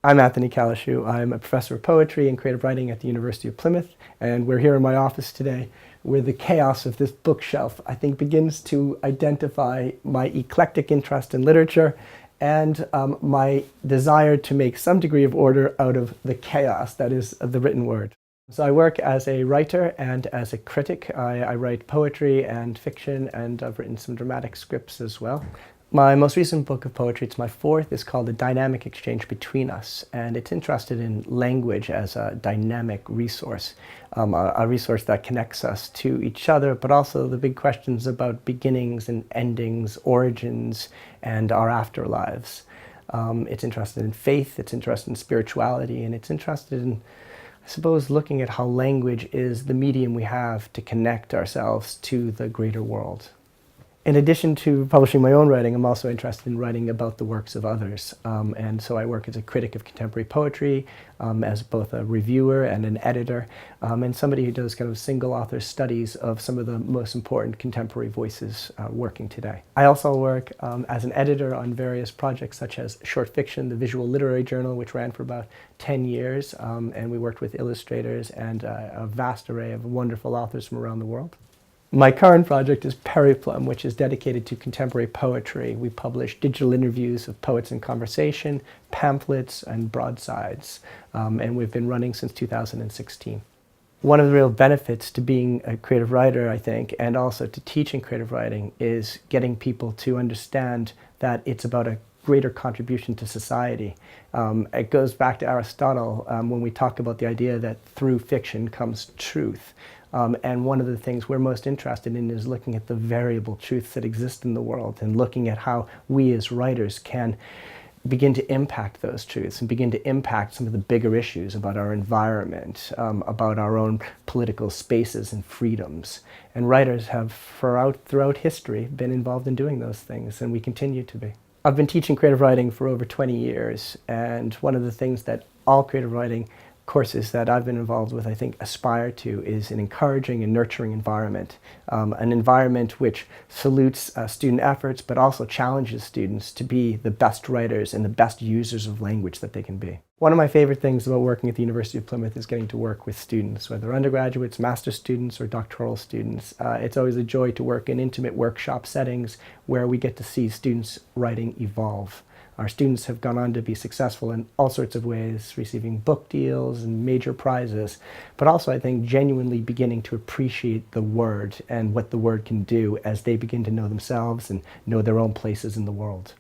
I'm Anthony Caleshu. I'm a professor of poetry and creative writing at the University of Plymouth, and we're here in my office today where the chaos of this bookshelf, I think, begins to identify my eclectic interest in literature and my desire to make some degree of order out of the chaos that is the written word. So I work as a writer and as a critic. I write poetry and fiction, and I've written some dramatic scripts as well. My most recent book of poetry, it's my fourth, is called The Dynamic Exchange Between Us, and it's interested in language as a dynamic resource, a resource that connects us to each other, but also the big questions about beginnings and endings, origins, and our afterlives. It's interested in faith, it's interested in spirituality, and it's interested in, I suppose, looking at how language is the medium we have to connect ourselves to the greater world. In addition to publishing my own writing, I'm also interested in writing about the works of others. And so I work as a critic of contemporary poetry, as both a reviewer and an editor, and somebody who does kind of single author studies of some of the most important contemporary voices working today. I also work as an editor on various projects such as Short Fiction, the Visual Literary Journal, which ran for about 10 years, and we worked with illustrators and a vast array of wonderful authors from around the world. My current project is Periplum, which is dedicated to contemporary poetry. We publish digital interviews of poets in conversation, pamphlets, and broadsides, and we've been running since 2016. One of the real benefits to being a creative writer, I think, and also to teaching creative writing, is getting people to understand that it's about a greater contribution to society. It goes back to Aristotle when we talk about the idea that through fiction comes truth. And one of the things we're most interested in is looking at the variable truths that exist in the world and looking at how we as writers can begin to impact those truths and begin to impact some of the bigger issues about our environment, about our own political spaces and freedoms. And writers have throughout history been involved in doing those things, and we continue to be. I've been teaching creative writing for over 20 years, and one of the things that all creative writing courses that I've been involved with, I think, aspire to is an encouraging and nurturing environment. An environment which salutes student efforts, but also challenges students to be the best writers and the best users of language that they can be. One of my favorite things about working at the University of Plymouth is getting to work with students, whether undergraduates, master's students, or doctoral students. It's always a joy to work in intimate workshop settings where we get to see students' writing evolve. Our students have gone on to be successful in all sorts of ways, receiving book deals and major prizes, but also, I think, genuinely beginning to appreciate the word and what the word can do as they begin to know themselves and know their own places in the world.